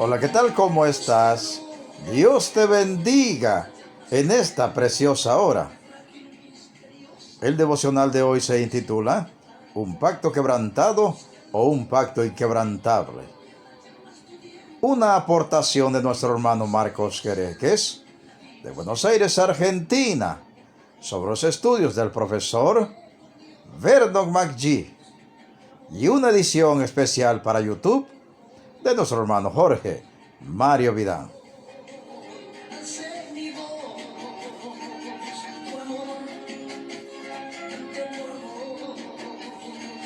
Hola, ¿qué tal? ¿Cómo estás? Dios te bendiga en esta preciosa hora. El devocional de hoy se intitula ¿Un pacto quebrantado o un pacto inquebrantable? Una aportación de nuestro hermano Marcos Quereques, de Buenos Aires, Argentina, sobre los estudios del profesor Vernon McGee, y una edición especial para YouTube de nuestro hermano Jorge Mario Vidal.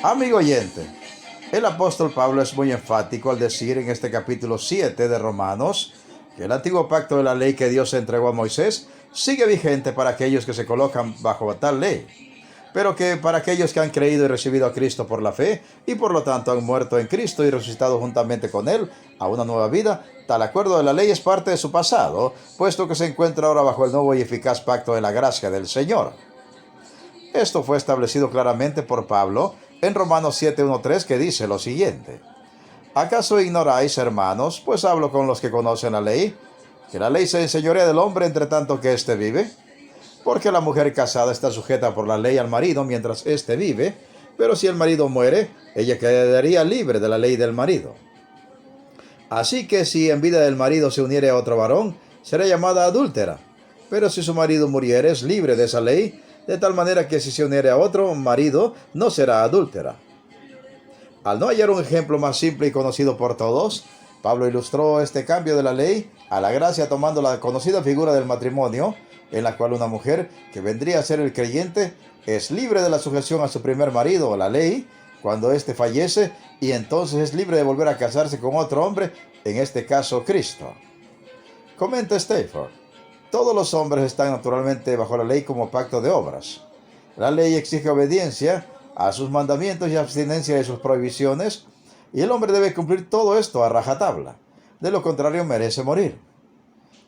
Amigo oyente, el apóstol Pablo es muy enfático al decir en este capítulo 7 de Romanos que el antiguo pacto de la ley que Dios entregó a Moisés sigue vigente para aquellos que se colocan bajo tal ley, pero que para aquellos que han creído y recibido a Cristo por la fe y por lo tanto han muerto en Cristo y resucitado juntamente con Él a una nueva vida, tal acuerdo de la ley es parte de su pasado, puesto que se encuentra ahora bajo el nuevo y eficaz pacto de la gracia del Señor. Esto fue establecido claramente por Pablo en Romanos 7:1-3, que dice lo siguiente: ¿Acaso ignoráis, hermanos, pues hablo con los que conocen la ley, que la ley se enseñorea del hombre entre tanto que éste vive? Porque la mujer casada está sujeta por la ley al marido mientras éste vive, pero si el marido muere, ella quedaría libre de la ley del marido. Así que si en vida del marido se uniere a otro varón, será llamada adúltera. Pero si su marido muriere, es libre de esa ley, de tal manera que si se uniere a otro marido, no será adúltera. Al no hallar un ejemplo más simple y conocido por todos, Pablo ilustró este cambio de la ley a la gracia tomando la conocida figura del matrimonio, en la cual una mujer, que vendría a ser el creyente, es libre de la sujeción a su primer marido o la ley, cuando éste fallece, y entonces es libre de volver a casarse con otro hombre, en este caso Cristo. Comenta Stafford: todos los hombres están naturalmente bajo la ley como pacto de obras. La ley exige obediencia a sus mandamientos y abstinencia de sus prohibiciones, y el hombre debe cumplir todo esto a rajatabla. De lo contrario, merece morir.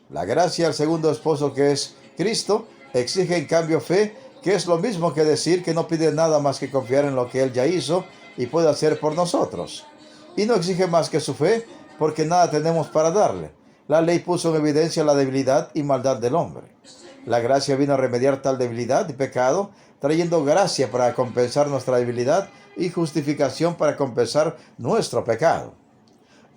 La gracia al segundo esposo, que es Cristo, exige en cambio fe, que es lo mismo que decir que no pide nada más que confiar en lo que Él ya hizo y puede hacer por nosotros. Y no exige más que su fe, porque nada tenemos para darle. La ley puso en evidencia la debilidad y maldad del hombre. La gracia vino a remediar tal debilidad y pecado, trayendo gracia para compensar nuestra debilidad y justificación para compensar nuestro pecado.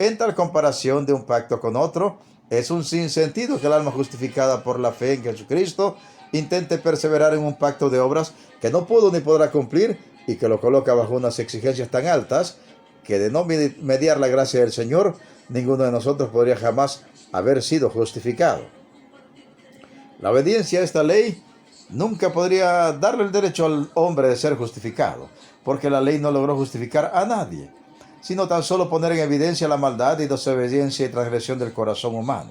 En tal comparación de un pacto con otro, es un sinsentido que el alma justificada por la fe en Jesucristo intente perseverar en un pacto de obras que no pudo ni podrá cumplir y que lo coloca bajo unas exigencias tan altas que, de no mediar la gracia del Señor, ninguno de nosotros podría jamás haber sido justificado. La obediencia a esta ley nunca podría darle el derecho al hombre de ser justificado, porque la ley no logró justificar a nadie, sino tan solo poner en evidencia la maldad y desobediencia y transgresión del corazón humano.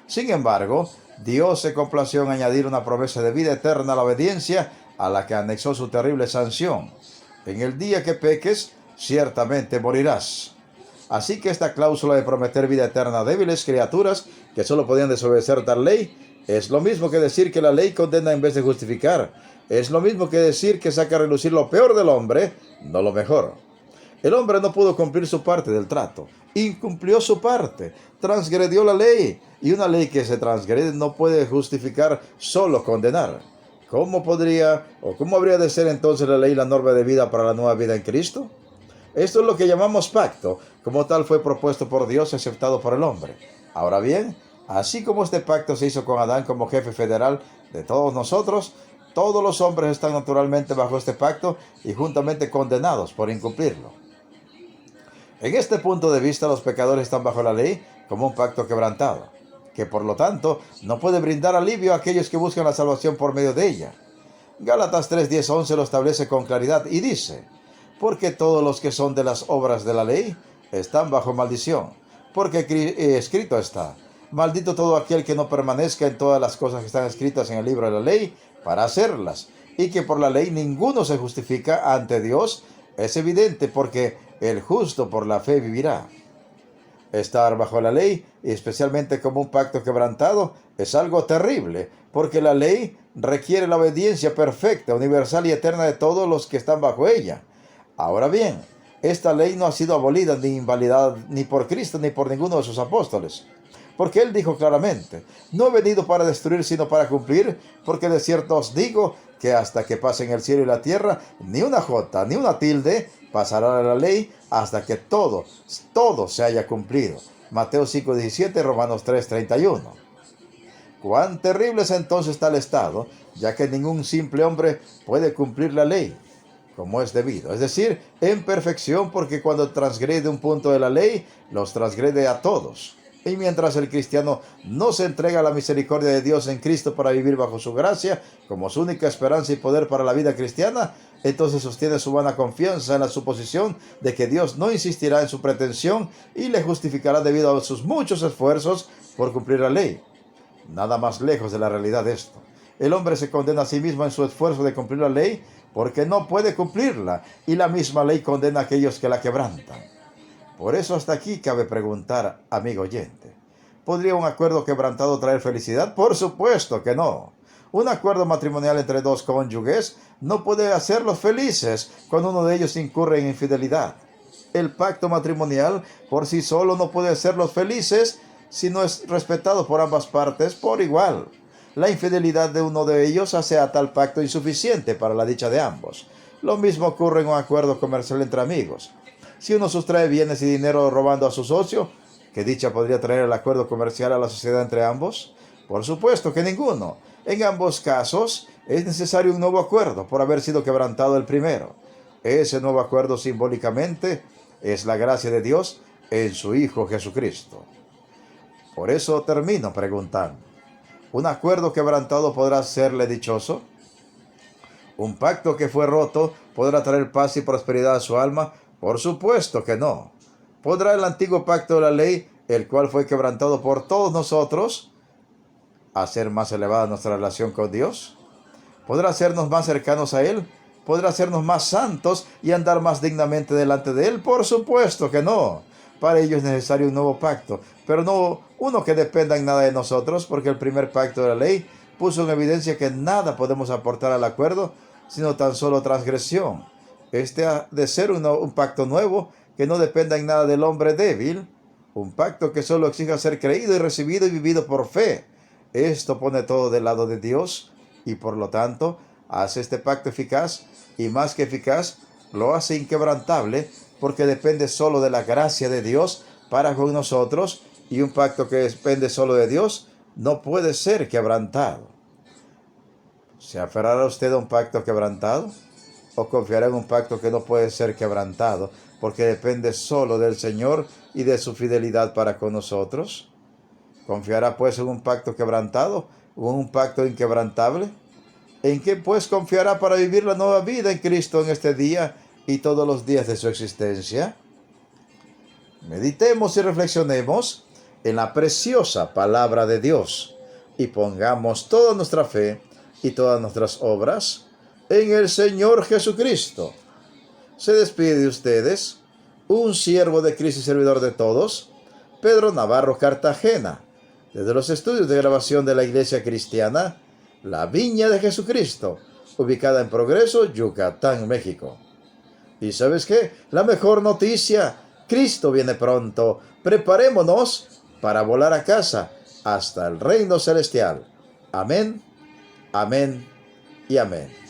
Sin embargo, Dios se complació en añadir una promesa de vida eterna a la obediencia, a la que anexó su terrible sanción: en el día que peques, ciertamente morirás. Así que esta cláusula de prometer vida eterna a débiles criaturas que solo podían desobedecer tal ley es lo mismo que decir que la ley condena en vez de justificar. Es lo mismo que decir que saca a relucir lo peor del hombre, no lo mejor. El hombre no pudo cumplir su parte del trato, incumplió su parte, transgredió la ley, y una ley que se transgrede no puede justificar, solo condenar. ¿Cómo podría o cómo habría de ser entonces la ley la norma de vida para la nueva vida en Cristo? Esto es lo que llamamos pacto, como tal fue propuesto por Dios y aceptado por el hombre. Ahora bien, así como este pacto se hizo con Adán como jefe federal de todos nosotros, todos los hombres están naturalmente bajo este pacto y juntamente condenados por incumplirlo. En este punto de vista, los pecadores están bajo la ley como un pacto quebrantado, que por lo tanto no puede brindar alivio a aquellos que buscan la salvación por medio de ella. Gálatas 3:10-11 lo establece con claridad y dice: porque todos los que son de las obras de la ley están bajo maldición, porque escrito está: maldito todo aquel que no permanezca en todas las cosas que están escritas en el libro de la ley para hacerlas, y que por la ley ninguno se justifica ante Dios, es evidente, porque el justo por la fe vivirá. Estar bajo la ley, y especialmente como un pacto quebrantado, es algo terrible, porque la ley requiere la obediencia perfecta, universal y eterna de todos los que están bajo ella. Ahora bien, esta ley no ha sido abolida ni invalidada ni por Cristo ni por ninguno de sus apóstoles. Porque Él dijo claramente, no he venido para destruir sino para cumplir, porque de cierto os digo que hasta que pasen el cielo y la tierra, ni una jota ni una tilde pasará de la ley hasta que todo se haya cumplido. Mateo 5:17, Romanos 3:31. Cuán terrible es entonces tal estado, ya que ningún simple hombre puede cumplir la ley como es debido, es decir, en perfección, porque cuando transgrede un punto de la ley, los transgrede a todos. Y mientras el cristiano no se entrega a la misericordia de Dios en Cristo para vivir bajo su gracia, como su única esperanza y poder para la vida cristiana, entonces sostiene su vana confianza en la suposición de que Dios no insistirá en su pretensión y le justificará debido a sus muchos esfuerzos por cumplir la ley. Nada más lejos de la realidad de esto. El hombre se condena a sí mismo en su esfuerzo de cumplir la ley porque no puede cumplirla, y la misma ley condena a aquellos que la quebrantan. Por eso hasta aquí cabe preguntar, amigo oyente, ¿podría un acuerdo quebrantado traer felicidad? Por supuesto que no. Un acuerdo matrimonial entre dos cónyuges no puede hacerlos felices cuando uno de ellos incurre en infidelidad. El pacto matrimonial por sí solo no puede hacerlos felices si no es respetado por ambas partes por igual. La infidelidad de uno de ellos hace a tal pacto insuficiente para la dicha de ambos. Lo mismo ocurre en un acuerdo comercial entre amigos. Si uno sustrae bienes y dinero robando a su socio, ¿qué dicha podría traer el acuerdo comercial a la sociedad entre ambos? Por supuesto que ninguno. En ambos casos es necesario un nuevo acuerdo por haber sido quebrantado el primero. Ese nuevo acuerdo simbólicamente es la gracia de Dios en su Hijo Jesucristo. Por eso termino preguntando, ¿un acuerdo quebrantado podrá serle dichoso? ¿Un pacto que fue roto podrá traer paz y prosperidad a su alma? Por supuesto que no. ¿Podrá el antiguo pacto de la ley, el cual fue quebrantado por todos nosotros, hacer más elevada nuestra relación con Dios? ¿Podrá hacernos más cercanos a Él? ¿Podrá hacernos más santos y andar más dignamente delante de Él? Por supuesto que no. Para ello es necesario un nuevo pacto, pero no uno que dependa en nada de nosotros, porque el primer pacto de la ley puso en evidencia que nada podemos aportar al acuerdo, sino tan solo transgresión. Este ha de ser un pacto nuevo que no dependa en nada del hombre débil, un pacto que solo exija ser creído y recibido y vivido por fe. Esto pone todo del lado de Dios y por lo tanto hace este pacto eficaz, y más que eficaz, lo hace inquebrantable, porque depende solo de la gracia de Dios para con nosotros, y un pacto que depende solo de Dios no puede ser quebrantado. ¿Se aferrará usted a un pacto quebrantado? ¿O confiará en un pacto que no puede ser quebrantado porque depende solo del Señor y de su fidelidad para con nosotros? ¿Confiará pues en un pacto quebrantado o en un pacto inquebrantable? ¿En qué pues confiará para vivir la nueva vida en Cristo en este día y todos los días de su existencia? Meditemos y reflexionemos en la preciosa palabra de Dios y pongamos toda nuestra fe y todas nuestras obras en el Señor Jesucristo. Se despide de ustedes un siervo de Cristo y servidor de todos, Pedro Navarro Cartagena, desde los estudios de grabación de la Iglesia Cristiana La Viña de Jesucristo, ubicada en Progreso, Yucatán, México. ¿Y sabes qué? La mejor noticia: Cristo viene pronto. Preparémonos para volar a casa hasta el reino celestial. Amén, amén y amén.